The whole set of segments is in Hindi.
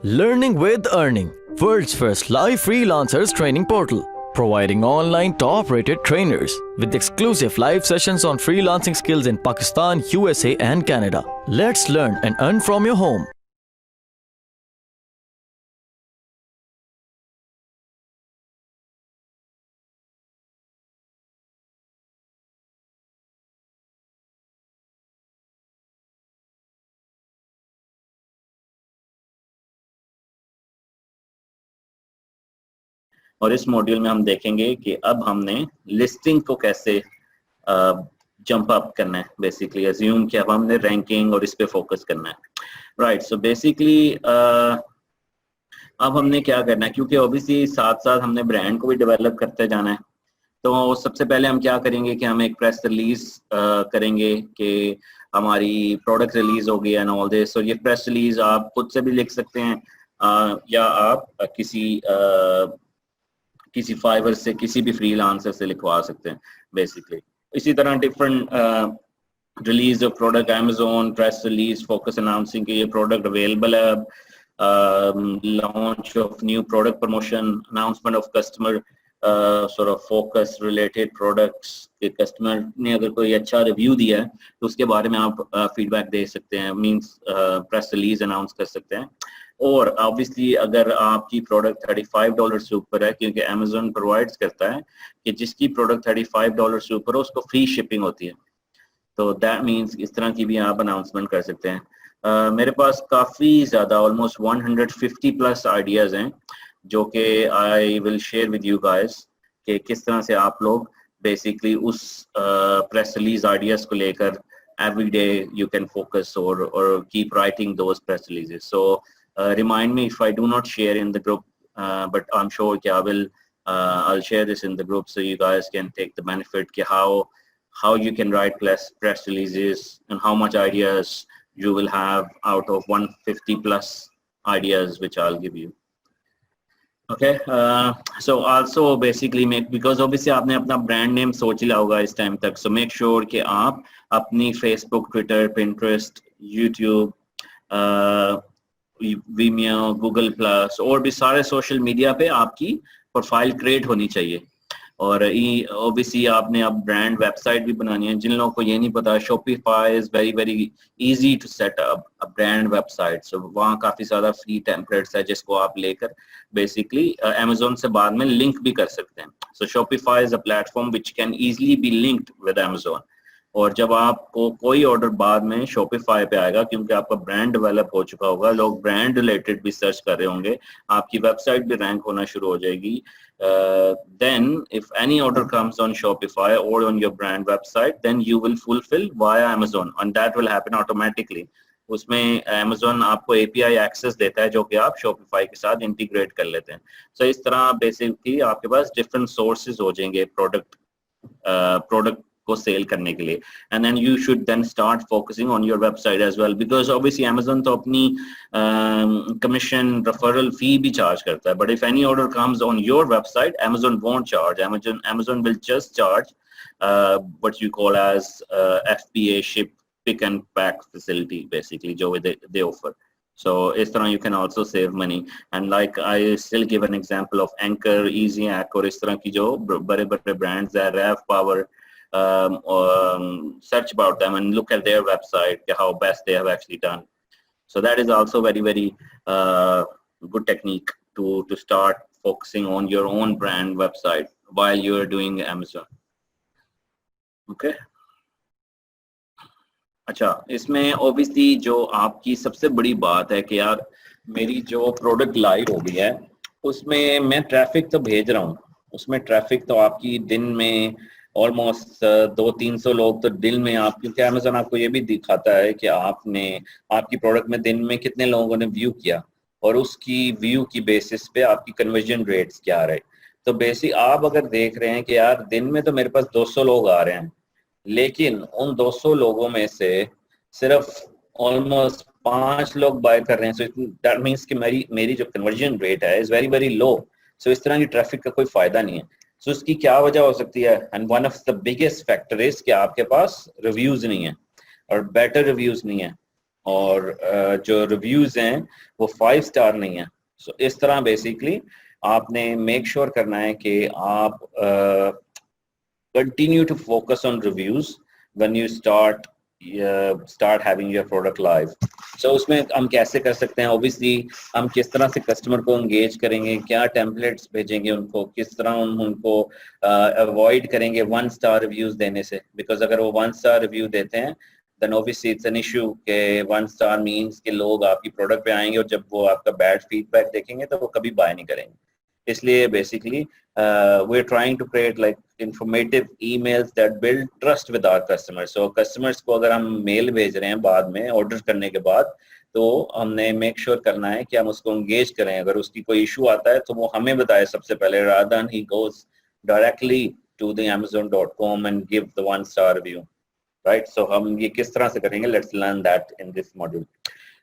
Learning with Earning, world's first live freelancers training portal, providing online top-rated trainers with exclusive live sessions on freelancing skills in Pakistan, USA and Canada. Let's learn and earn from your home. और इस मॉड्यूल में हम देखेंगे कि अब हमने लिस्टिंग को कैसे जंप अप करना है। बेसिकली अज्यूम कि अब हमने रैंकिंग और इस पे फोकस करना है। राइट, सो बेसिकली अब हमने क्या करना है, क्योंकि ऑब्वियसली साथ साथ हमने ब्रांड को भी डेवलप करते जाना है। तो सबसे पहले हम क्या करेंगे कि हम एक प्रेस रिलीज करेंगे कि हमारी प्रोडक्ट रिलीज हो गई एंड ऑल दिस। और ये प्रेस रिलीज आप खुद से भी लिख सकते हैं या आप किसी फाइवर से, किसी भी फ्रीलांसर से लिखवा सकते हैं बेसिकली। इसी तरह different release of product, Amazon press release focus announcing कि ये प्रोडक्ट अवेलेबल है, launch of new product promotion, announcement of customer sort of focus related products के कस्टमर ने अगर कोई अच्छा रिव्यू दिया है तो उसके बारे में आप फीडबैक दे सकते हैं, मींस प्रेस रिलीज अनाउंस कर सकते हैं। और ऑब्वियसली अगर आपकी प्रोडक्ट $35 से ऊपर है, क्योंकि अमेज़न प्रोवाइड्स करता है कि जिसकी प्रोडक्ट $35 से ऊपर हो उसको फ्री शिपिंग होती है, तो दैट मीन्स इस तरह की भी आप अनाउंसमेंट कर सकते हैं। मेरे पास काफ़ी ज़्यादा ऑलमोस्ट 150 प्लस आइडियाज़ हैं जो कि आई will share with you guys कि किस तरह से आप लोग बेसिकली उस प्रेस रिलीज आइडियाज़ को लेकर every day you can focus or keep writing those press releases. So remind me if I do not share in the group, but I'm sure I'll share this in the group so you guys can take the benefit कि how you can write press releases and how much ideas you will have out of 150 plus ideas which I'll give you. Okay, so also basically because obviously आपने अपना ब्रांड नेम सोच लिया होगा इस टाइम तक, so make sure कि आप अपनी Facebook, Twitter, Pinterest, YouTube, Vimeo, Google Plus और भी सारे सोशल मीडिया पे आपकी प्रोफाइल क्रिएट होनी चाहिए। और ऑब्वियसली आपने अब ब्रांड वेबसाइट भी बनानी है। जिन लोगों को ये नहीं पता, Shopify is very very easy to set up a brand website. So वहाँ काफ़ी ज़्यादा फ्री टेम्पलेट्स है जिसको आप लेकर बेसिकली अमेज़न से बाद में लिंक भी कर सकते हैं। So Shopify is a platform which can easily be linked with Amazon. और जब आपको कोई ऑर्डर बाद में शॉपिफाई पे आएगा, क्योंकि आपका ब्रांड डेवलप हो चुका होगा, लोग ब्रांड रिलेटेड भी सर्च कर रहे होंगे, आपकी वेबसाइट भी रैंक होना शुरू हो जाएगी। Then if any order comes on Shopify or on your brand website, then you will fulfill via Amazon and that will happen automatically. उसमें Amazon आपको API एक्सेस देता है जो कि आप Shopify के साथ इंटीग्रेट कर लेते हैं। So इस तरह बेसिकली आपके पास डिफरेंट सोर्सेज हो जाएंगे प्रोडक्ट को सेल करने के लिए। And then you should then start focusing on your website as well, because obviously Amazon तो अपनी कमीशन रेफरल फी भी चार्ज करता है, but if any order comes on your website Amazon won't charge. Amazon will just charge what you call as FBA, ship pick and pack facility basically जो दे ऑफर। So इस तरह you can also save money, and like I still give an example of Anchor, EasyAct और इस तरह की जो बड़े बड़े brands है, Rev Power, search about them and look at their website, how best they have actually done. So that is also very very good technique to start focusing on your own brand website while you are doing Amazon. Okay. अच्छा, इसमें ऑब्वियसली जो आपकी सबसे बड़ी बात है कि यार मेरी जो प्रोडक्ट लाइव हो गई है उसमें मैं ट्रैफिक तो भेज रहा हूँ, उसमें ट्रैफिक तो आपकी दिन में ऑलमोस्ट 200-300 लोग तो दिन में आप, क्योंकि अमेज़न आपको ये भी दिखाता है कि आपने आपकी प्रोडक्ट में दिन में कितने लोगों ने व्यू किया और उसकी व्यू की बेसिस पे आपकी कन्वर्जन रेट्स क्या रहे। तो बेसिक आप अगर देख रहे हैं कि यार दिन में तो मेरे पास 200 लोग आ रहे हैं, लेकिन उन 200 लोगों में से सिर्फ ऑलमोस्ट 5 लोग बाय कर रहे हैं, सो दैट मींस कि मेरी जो कन्वर्जन रेट है इज वेरी वेरी लो। सो इस तरह की ट्रैफिक का कोई फायदा नहीं है। सो इसकी क्या वजह हो सकती है? And one of the biggest factor is कि आपके पास रिव्यूज नहीं है और बेटर रिव्यूज नहीं है। और जो रिव्यूज हैं वो 5 स्टार नहीं है। सो इस तरह बेसिकली आपने मेक श्योर करना है कि आप continue to focus on reviews when you start having your product live. So उसमें हम कैसे कर सकते हैं, obviously हम किस तरह से कस्टमर को engage करेंगे, क्या टेम्पलेट्स भेजेंगे उनको, किस तरह उनको अवॉइड करेंगे 1 स्टार रिव्यूज देने से, बिकॉज अगर वो 1 स्टार रिव्यू देते हैं then obviously it's an issue के 1 स्टार means कि लोग आपकी प्रोडक्ट पे आएंगे और जब वो आपका बैड फीडबैक देखेंगे तो वो कभी बाय नहीं करेंगे। इसलिए basically we're trying to create like informative emails that build trust with our customers. So customers को अगर हम मेल भेज रहे हैं बाद में ऑर्डर करने के बाद, तो हमने मेक श्योर करना है कि हम उसको एंगेज करें। अगर उसकी कोई इशू आता है तो वो हमें बताए सबसे पहले, rather than he goes directly to the amazon.com and give the 1 star review, right? So हम ये किस तरह से करेंगे, let's learn that in this module.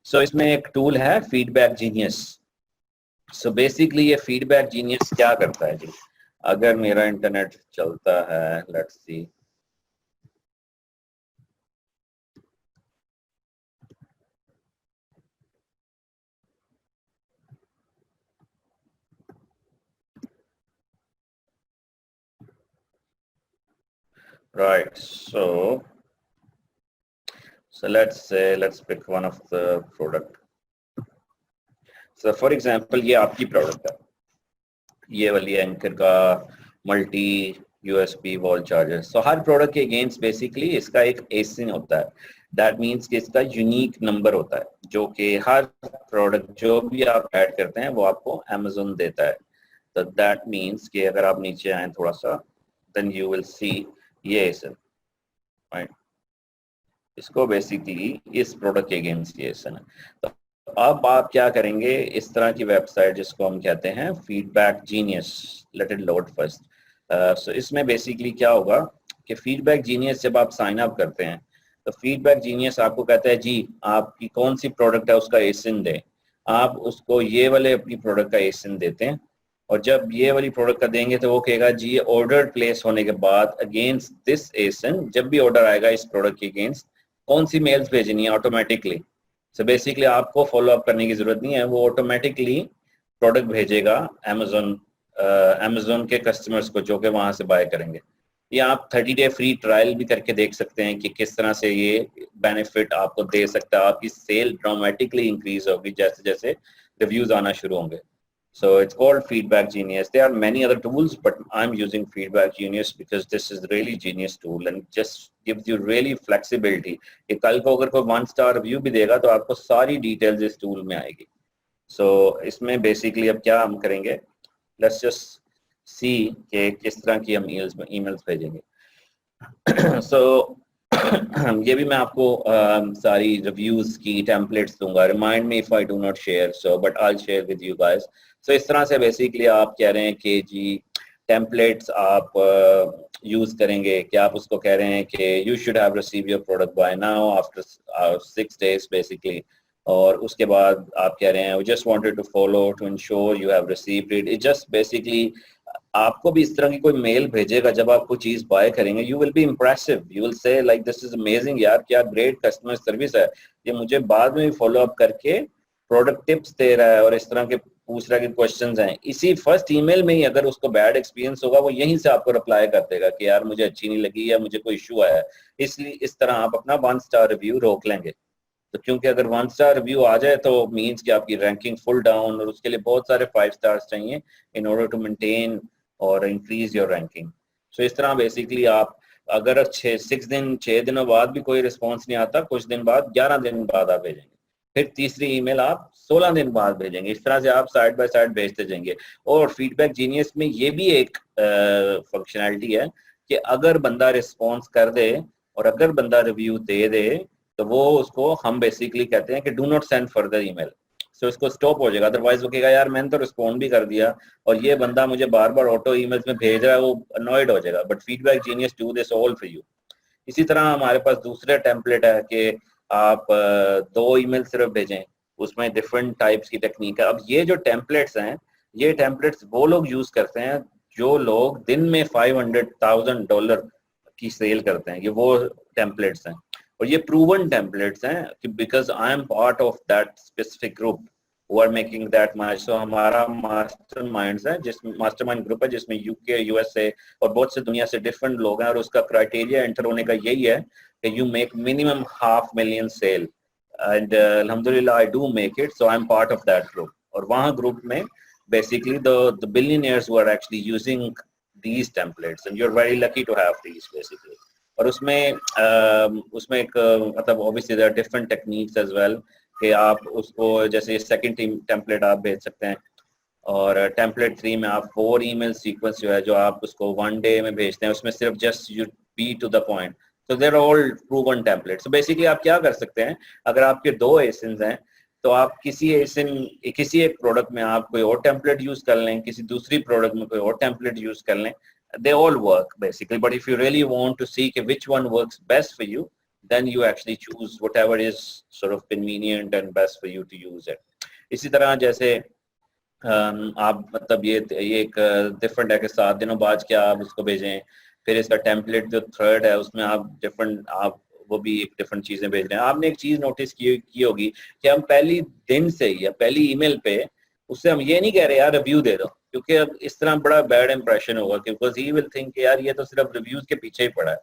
So इसमें एक टूल है फीडबैक जीनियस। सो बेसिकली ये फीडबैक जीनियस क्या करता है जी, अगर मेरा इंटरनेट चलता है, let's see, right? So let's pick one of the product. So for example ये आपकी प्रोडक्ट है, ये वाली एंकर का मल्टी यूएसबी वॉल चार्जर। सो हर प्रोडक्ट के अगेंस्ट बेसिकली इसका एक एसिन होता है, दैट मीन्स कि इसका यूनिक नंबर होता है जो कि हर प्रोडक्ट जो भी आप ऐड करते हैं वो आपको अमेज़न देता है। तो दैट मीन्स कि अगर आप नीचे आए थोड़ा सा, देन यू विल सी ये एसिन, राइट? इसको बेसिकली इस प्रोडक्ट के अगेंस्ट ये एसिन है। तो अब आप क्या करेंगे, इस तरह की वेबसाइट जिसको हम कहते हैं feedback genius, let it load first. So इसमें बेसिकली क्या होगा कि फीडबैक जीनियस जब आप साइन अप करते हैं तो फीडबैक जीनियस आपको कहता है जी आपकी कौन सी प्रोडक्ट है उसका एसिन दें। आप उसको ये वाले अपनी प्रोडक्ट का एसिन देते हैं और जब ये वाली प्रोडक्ट का देंगे तो वो कहेगा जी ऑर्डर प्लेस होने के बाद अगेंस्ट दिस एसिन, जब भी ऑर्डर आएगा इस प्रोडक्ट के अगेंस्ट कौन सी मेल्स भेजनी है ऑटोमेटिकली। सो बेसिकली आपको फॉलो अप करने की जरूरत नहीं है, वो ऑटोमेटिकली प्रोडक्ट भेजेगा अमेज़न के कस्टमर्स को जो कि वहां से बाय करेंगे। ये आप 30 डे फ्री ट्रायल भी करके देख सकते हैं कि किस तरह से ये बेनिफिट आपको दे सकता है। आपकी सेल ड्रामेटिकली इंक्रीज होगी जैसे जैसे रिव्यूज आना शुरू होंगे। So it's called Feedback Genius. There are many other tools, but I'm using Feedback Genius because this is really genius tool and just gives you really flexibility. कि कल को अगर कोई 1 स्टार रिव्यू भी देगा तो आपको सारी डिटेल्स इस टूल में आएगी। So इसमें बेसिकली अब क्या हम करेंगे, let's just see कि किस तरह की हम ईमेल्स भेजेंगे। So ये भी मैं आपको सारी रिव्यूज की टेम्पलेट्स दूंगा। Remind me if I do not share, so but I will share with you guys. So इस तरह से बेसिकली आप कह रहे हैं कि जी टेम्पलेट्स आप यूज करेंगे कि आप उसको कह रहे हैं कि you should have receive your product by now after 6 days basically, और उसके बाद आप कह रहे हैं we just wanted to follow to ensure you have received it. It just basically आपको भी इस तरह की कोई मेल भेजेगा जब आप कोई चीज बाय करेंगे, you will be impressive, you will say like this is amazing यार, क्या ग्रेट कस्टमर सर्विस है, ये मुझे बाद में भी फॉलो अप करके प्रोडक्ट टिप्स दे रहा है और इस तरह के पूछ रहा है कि क्वेश्चंस हैं। इसी फर्स्ट ईमेल में ही अगर उसको बैड एक्सपीरियंस होगा वो यहीं से आपको रिप्लाई कर देगा कि यार मुझे अच्छी नहीं लगी या मुझे कोई इशू आया है। इसलिए इस तरह आप अपना 1 स्टार रिव्यू रोक लेंगे। तो क्योंकि अगर 1 स्टार रिव्यू आ जाए तो मीन्स कि आपकी रैंकिंग फुल डाउन, और उसके लिए बहुत सारे 5 स्टार्स चाहिए इन ऑर्डर टू मेंटेन और इंक्रीज योर रैंकिंग। सो इस तरह बेसिकली आप अगर 6 दिनों बाद भी कोई रिस्पॉन्स नहीं आता, कुछ दिन बाद 11 दिन बाद आप भेजेंगे, फिर तीसरी ईमेल आप 16 दिन बाद भेजेंगे। इस तरह से आप साइड बाय साइड भेजते जाएंगे। और फीडबैक जीनियस में ये भी एक फंक्शनैलिटी है कि अगर बंदा रिस्पॉन्स कर दे और अगर बंदा रिव्यू दे दे तो वो उसको हम बेसिकली कहते हैं कि do not send further email. So इसको स्टॉप हो जाएगा, अदरवाइज वो कहेगा यार मैंने तो रिस्पॉन्ड भी कर दिया और ये बंदा मुझे बार बार ऑटो ईमेल्स में भेज रहा है, वो अनॉयड हो जाएगा। But feedback genius do this all for you. इसी तरह हमारे पास दूसरा टेम्पलेट है कि आप 2 ईमेल सिर्फ भेजें, उसमें डिफरेंट टाइप्स की टेक्निक है। अब ये जो टेम्पलेट्स हैं, ये टेम्पलेट्स वो लोग यूज करते हैं जो लोग दिन में $500,000 की सेल करते हैं, ये वो टेम्पलेट्स हैं। और ये प्रूवन टेम्पलेट्स हैं कि because I am part of that specific group who are making that much. So हमारा मास्टरमाइंड्स है, जिसमें मास्टरमाइंड ग्रुप है जिसमें यूके, यूएसए और बहुत से दुनिया से डिफरेंट लोग हैं, और उसका क्राइटेरिया एंटर होने का यही है कि you make minimum 500,000 sale, and alhamdulillah I do make it, so I'm part of that group. और वहाँ ग्रुप में basically the billionaires who are actually using these templates, and you're very lucky to have these basically. और उसमें एक मतलब obviously there are different techniques as well कि आप उसको जैसे सेकंड टेम्पलेट आप भेज सकते हैं, और टेम्पलेट 3 में आप 4 ईमेल सीक्वेंस जो है जो आप उसको 1 डे में भेजते हैं, उसमें सिर्फ just you be to the point. So there are all proven template. So basically आप क्या कर सकते हैं, अगर आपके 2 एसिन्स हैं तो आप किसी एक प्रोडक्ट में आप कोई और टेम्पलेट यूज कर लें, किसी दूसरी प्रोडक्ट में कोई और टेम्पलेट यूज कर लें. They all work basically, but if you really want to see which one works best for you, then you actually choose whatever is sort of convenient and best for you to use it. इसी तरह जैसे आप मतलब ये एक डिफरेंट है कि 7 दिनों बाद क्या आप उसको भेजें, फिर इसका टेम्पलेट जो थर्ड है उसमें आप वो भी एक डिफरेंट चीजें भेज रहे हैं. आपने एक चीज नोटिस की होगी कि हम पहली दिन से या पहली ईमेल पे उससे हम ये नहीं कह रहे यार रिव्यू दे दो, क्योंकि अब इस तरह बड़ा बैड इंप्रेशन होगा, बिकॉज ही विल थिंक यार ये तो सिर्फ रिव्यूज के पीछे ही पड़ा है,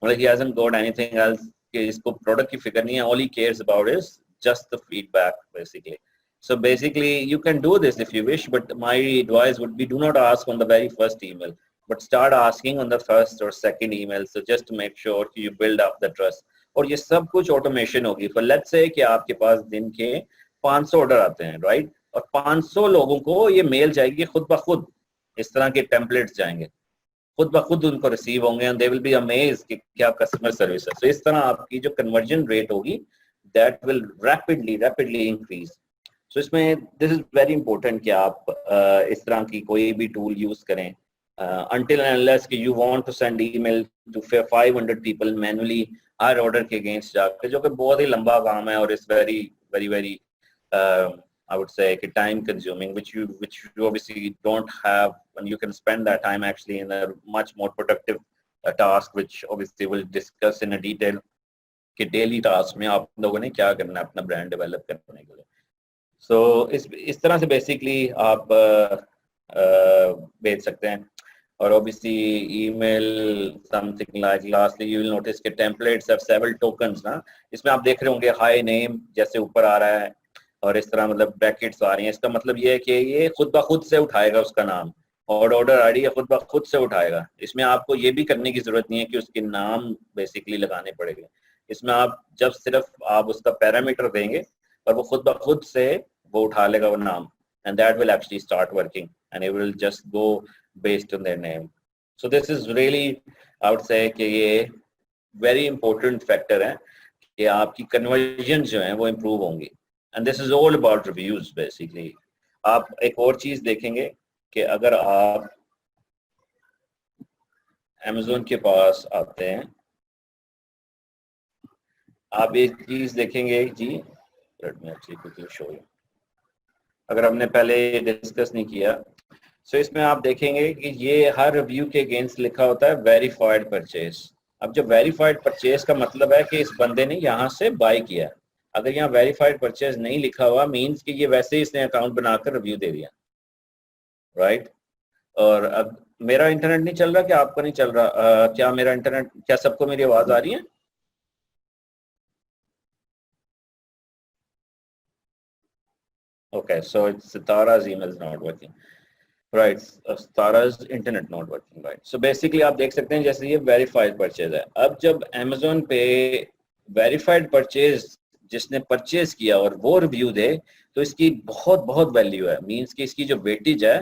मतलब he hasn't got anything else, कि इसको प्रोडक्ट की फिक्र नहीं है, all he cares about is just the feedback basically. So basically you can do this if you wish, but my advice would be do not ask on the very first email, but start asking on the first or second email, so just to make sure you build up the trust. और ये सब कुछ ऑटोमेशन होगी. For let's say कि आपके पास दिन के 500 ऑर्डर आते हैं, राइट, और 500 लोगों को ये मेल जाएगी खुद ब खुद, इस तरह के टेम्पलेट्स जाएंगे खुद ब खुद, उनको रिसीव होंगे, and they will be amazed कि क्या कस्टमर सर्विस है. सो इस तरह आपकी जो कन्वर्जन रेट होगी दैट विल रैपिडली इंक्रीज. सो इसमें दिस इज वेरी इंपॉर्टेंट कि आप इस तरह की कोई भी टूल यूज करें until and unless कि you want to send email to 500 people manually her order के अगेंस्ट जाकर, जो कि बहुत ही लंबा काम है और it's very I would say time consuming, which you obviously don't have, and you can spend that time actually in a much more productive task, which obviously we'll discuss in a detail कि daily task में आप लोगों ने क्या करना है अपना brand develop करने के लिए. So इस तरह से basically आप भेज सकते हैं. और obviously email something like lastly you will notice कि templates have several tokens ना, इसमें आप देख रहे होंगे hi name जैसे ऊपर आ रहा है और इस तरह मतलब ब्रैकेट्स आ रही हैं. इसका मतलब ये है कि ये खुद ब खुद से उठाएगा उसका नाम, और ऑर्डर आईडी खुद ब खुद से उठाएगा. इसमें आपको ये भी करने की जरूरत नहीं है कि उसके नाम बेसिकली लगाने पड़ेंगे. इसमें आप जब सिर्फ आप उसका पैरामीटर देंगे और वो खुद ब खुद से वो उठा लेगा वो नाम, and that will actually start working and it will just go based on their name. So this is really I would say कि ये वेरी इंपॉर्टेंट फैक्टर है कि आपकी कन्वर्जन जो है वो इम्प्रूव होंगी. And this is all about reviews basically. आप एक और चीज देखेंगे कि अगर आप Amazon के पास आते हैं, आप एक चीज देखेंगे जी, let me actually quickly show you. अगर हमने पहले डिस्कस नहीं किया, so इसमें आप देखेंगे कि ये हर रिव्यू के अगेंस्ट लिखा होता है वेरीफाइड परचेज. अब जो वेरीफाइड परचेज का मतलब है कि इस बंदे ने यहाँ से बाय किया. अगर यहाँ वेरीफाइड परचेज नहीं लिखा हुआ मींस कि ये वैसे ही इसने अकाउंट बनाकर रिव्यू दे दिया, राइट. और अब मेरा इंटरनेट नहीं चल रहा, क्या आपका नहीं चल रहा? क्या मेरा इंटरनेट, क्या सबको मेरी आवाज आ रही है? Okay, so it's Tara's email is not working, right? Tara's internet not working, right? So basically आप देख सकते हैं जैसे ये वेरीफाइड परचेज है. अब जब Amazon पे वेरीफाइड परचेज जिसने परचेज किया और वो रिव्यू दे तो इसकी बहुत वैल्यू है. मींस कि इसकी जो वेटेज है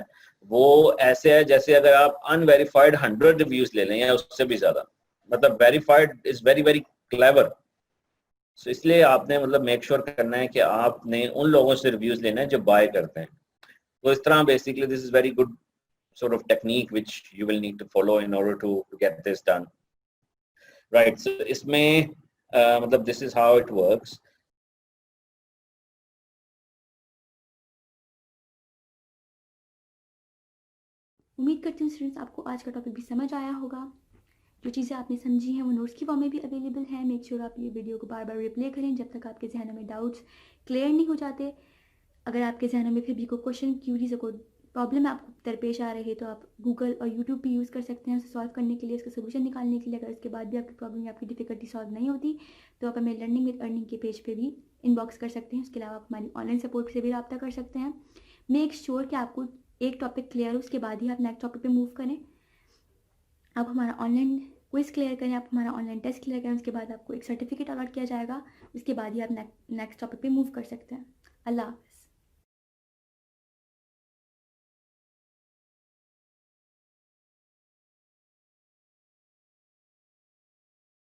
वो ऐसे है जैसे अगर आप अनवेरीफाइड 100 रिव्यूज ले लें या उससे भी ज्यादा. मतलब वेरीफाइड इज वेरी क्लेवर. सो इसलिए आपने मतलब मेक श्योर करना है कि आपने उन लोगों से रिव्यूज लेना है जो बाय करते हैं. तो इस तरह basically this is very good sort of technique which you will need to follow in order to get this done, right? So इसमें मतलब this is how it works. उम्मीद करती हूँ स्टूडेंट्स आपको आज का टॉपिक भी समझ आया होगा. जो चीज़ें आपने समझी हैं वो नोट्स की फॉर्म में भी अवेलेबल हैं। मेक श्योर आप ये वीडियो को बार बार रिप्ले करें जब तक आपके जहनों में डाउट्स क्लियर नहीं हो जाते। अगर आपके जहनों में फिर भी कोई क्वेश्चन, क्यूरीज, कोई प्रॉब्लम आपको दरपेश आ रही है तो आप गूगल और यूट्यूब भी यूज़ कर सकते हैं उसे सॉल्व करने के लिए, उसका सोल्यूशन निकालने के लिए। अगर उसके बाद भी आपकी प्रॉब्लम या आपकी डिफिकल्टी सॉल्व नहीं होती तो आप हमें लर्निंग विद अर्निंग के पेज पे भी इनबॉक्स कर सकते हैं। उसके अलावा आप हमारी ऑनलाइन सपोर्ट से भी रब्ता कर सकते हैं। मेक श्योर कि आपको एक टॉपिक क्लियर हो, उसके बाद ही आप नेक्स्ट टॉपिक पे मूव करें। आप हमारा ऑनलाइन क्विज क्लियर करें, आप हमारा ऑनलाइन टेस्ट क्लियर करें, उसके बाद आपको एक सर्टिफिकेट अलॉट किया जाएगा। उसके बाद ही आप नेक्स्ट टॉपिक पे मूव कर सकते हैं। अल्लाह हाफ़िज़।